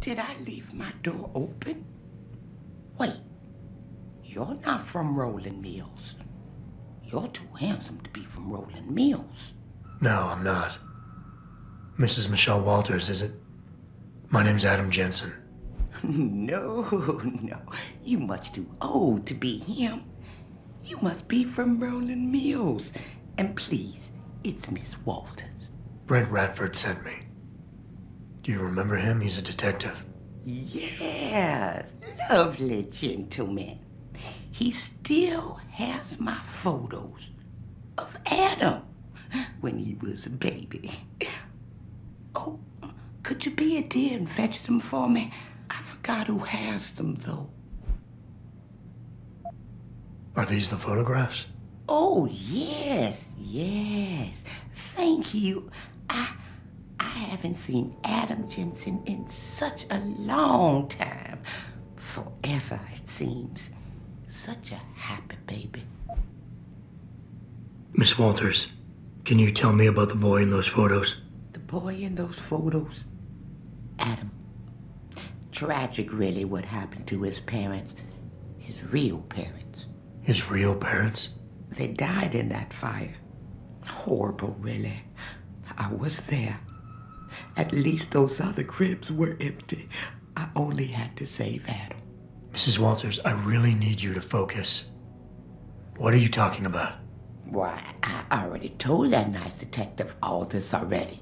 Did I leave my door open? Wait, you're not from Rolling Mills. You're too handsome to be from Rolling Mills. No, I'm not. Mrs. Michelle Walters, is it? My name's Adam Jensen. No. You much too old to be him. You must be from Rolling Mills. And please, it's Miss Walters. Brent Radford sent me. Do you remember him? He's a detective. Yes, lovely gentleman. He still has my photos of Adam when he was a baby. Oh, could you be a dear and fetch them for me? I forgot who has them, though. Are these the photographs? Oh, yes. Thank you. I haven't seen Adam Jensen in such a long time. Forever, it seems. Such a happy baby. Miss Walters, can you tell me about the boy in those photos? The boy in those photos? Adam. Tragic, really, what happened to his parents. His real parents. His real parents? They died in that fire. Horrible, really. I was there. At least those other cribs were empty. I only had to save Adam. Mrs. Walters, I really need you to focus. What are you talking about? Why, I already told that nice detective all this already.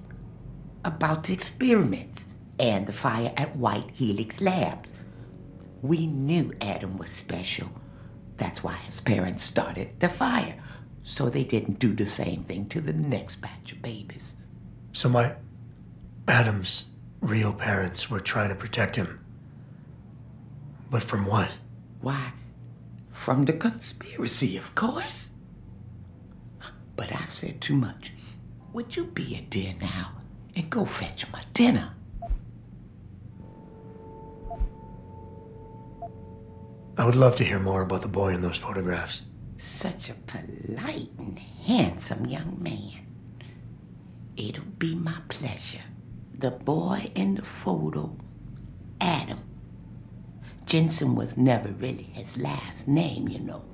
About the experiments and the fire at White Helix Labs. We knew Adam was special. That's why his parents started the fire, so they didn't do the same thing to the next batch of babies. So Adam's real parents were trying to protect him. But from what? Why, from the conspiracy, of course. But I've said too much. Would you be a dear now and go fetch my dinner? I would love to hear more about the boy in those photographs. Such a polite and handsome young man. It'll be my pleasure. The boy in the photo, Adam. Jensen was never really his last name, you know.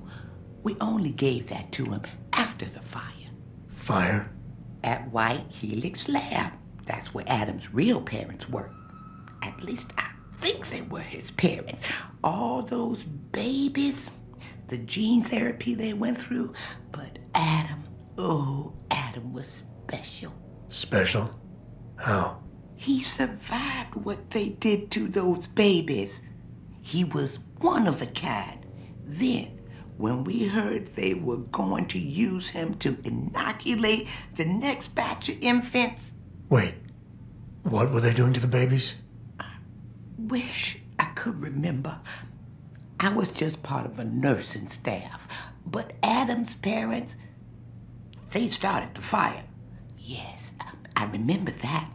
We only gave that to him after the fire. Fire? At White Helix Lab. That's where Adam's real parents worked. At least I think they were his parents. All those babies, the gene therapy they went through. But Adam was special. Special? How? He survived what they did to those babies. He was one of a kind. Then, when we heard they were going to use him to inoculate the next batch of infants... Wait, what were they doing to the babies? I wish I could remember. I was just part of a nursing staff. But Adam's parents, they started the fire. Yes, I remember that.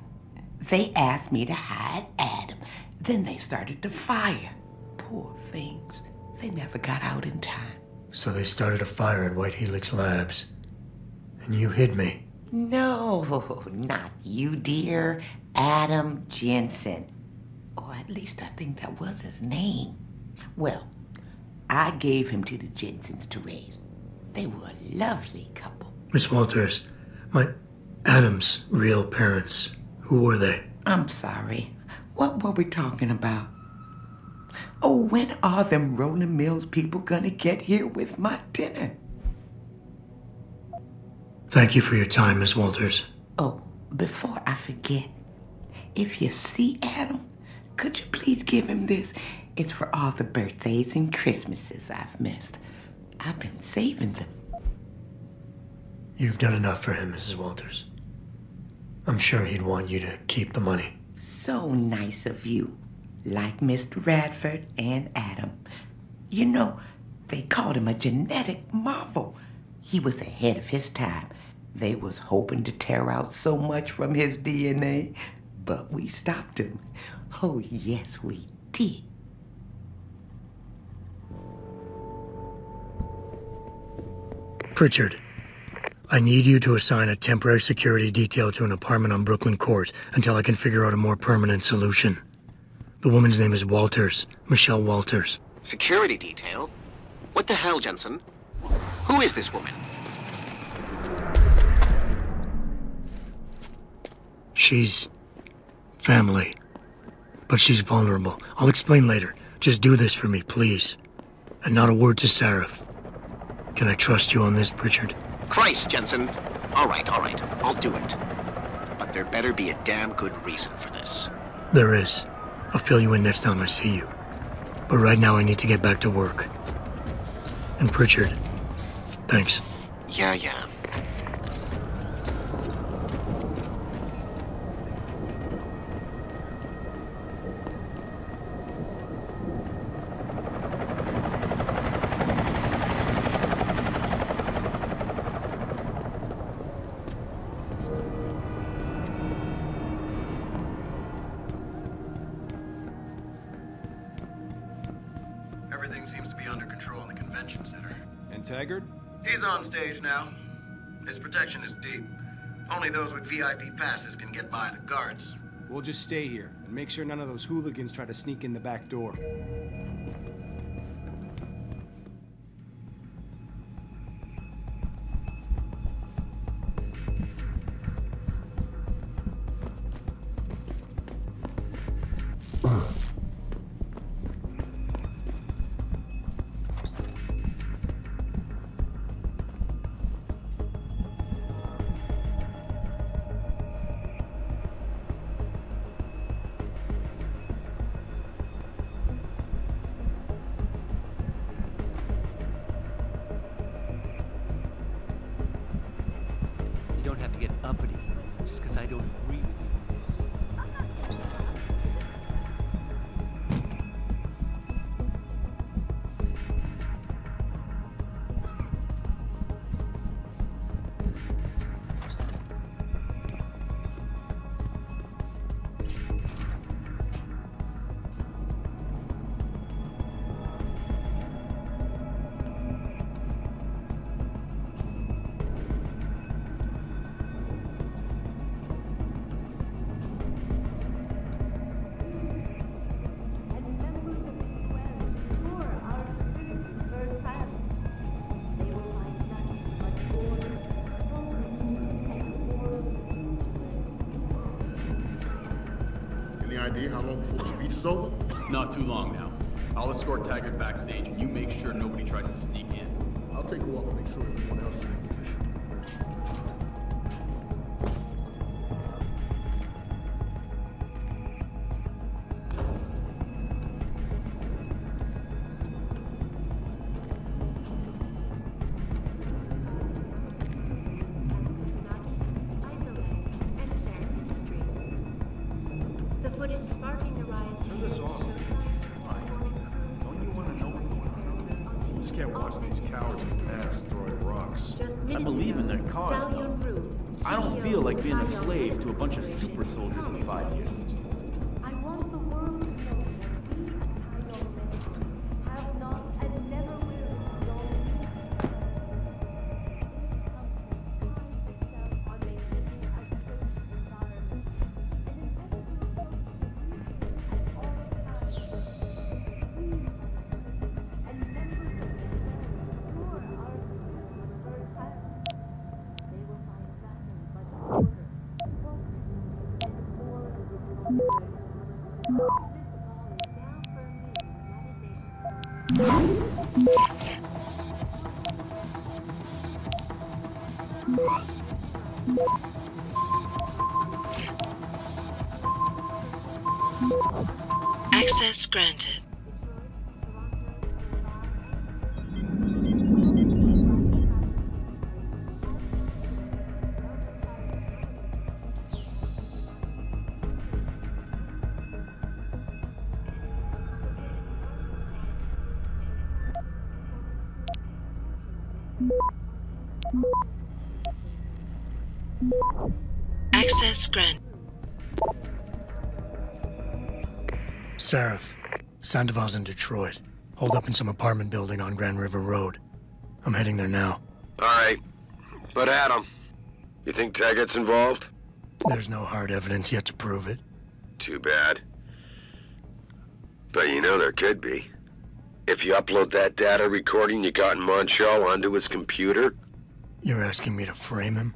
They asked me to hide Adam. Then they started the fire. Poor things. They never got out in time. So they started a fire at White Helix Labs. And you hid me. No, not you, dear. Adam Jensen. Or at least I think that was his name. Well, I gave him to the Jensens to raise. They were a lovely couple. Miss Walters, Adam's real parents, who were they? I'm sorry. What were we talking about? Oh, when are them Rolling Mills people gonna get here with my dinner? Thank you for your time, Miss Walters. Oh, before I forget, if you see Adam, could you please give him this? It's for all the birthdays and Christmases I've missed. I've been saving them. You've done enough for him, Mrs. Walters. I'm sure he'd want you to keep the money. So nice of you. Like Mr. Radford and Adam. You know, they called him a genetic marvel. He was ahead of his time. They was hoping to tear out so much from his DNA, but we stopped him. Oh, yes, we did. Pritchard, I need you to assign a temporary security detail to an apartment on Brooklyn Court until I can figure out a more permanent solution. The woman's name is Walters. Michelle Walters. Security detail? What the hell, Jensen? Who is this woman? She's... family. But she's vulnerable. I'll explain later. Just do this for me, please. And not a word to Sarif. Can I trust you on this, Pritchard? Christ, Jensen. All right. I'll do it. But there better be a damn good reason for this. There is. I'll fill you in next time I see you. But right now I need to get back to work. And Pritchard, thanks. Yeah. Everything seems to be under control in the convention center. And Taggart? He's on stage now. His protection is deep. Only those with VIP passes can get by the guards. We'll just stay here and make sure none of those hooligans try to sneak in the back door. You don't have to get uppity just because I don't agree with you on this. Any idea how long before the speech is over? Not too long now. I'll escort Taggart backstage, and you make sure nobody tries to sneak in. I'll take a walk and make sure everyone else is in position. The footage sparking the riots. Turn this off. Why? Don't you want to know what's going on out there? You just can't watch these cowards with masks throwing rocks. I believe in their cause, though. I don't feel like being a slave to a bunch of super soldiers in 5 years. I want the world to know that we at Taiwan have not and never will known on maintaining a safe environment. Access granted. Access granted. Sarif, Sandoval's in Detroit. Hold up in some apartment building on Grand River Road. I'm heading there now. All right. But Adam, you think Taggart's involved? There's no hard evidence yet to prove it. Too bad. Well, there could be. If you upload that data recording you got in Montreal onto his computer, You're asking me to frame him?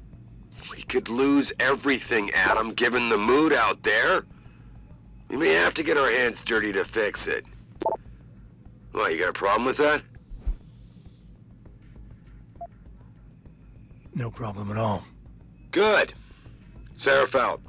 we could lose everything, Adam, given the mood out there. We may have to get our hands dirty to fix it. What, you got a problem with that? No problem at all. Good. Sarah out.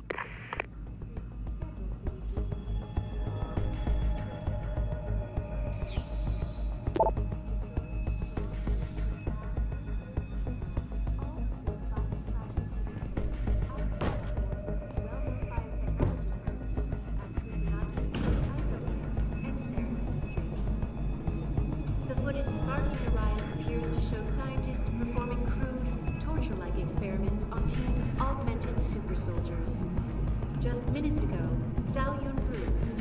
The footage sparking the riots appears to show scientists performing crude, torture-like experiments on teams of augmented super soldiers. Just minutes ago, Zhao Yunru,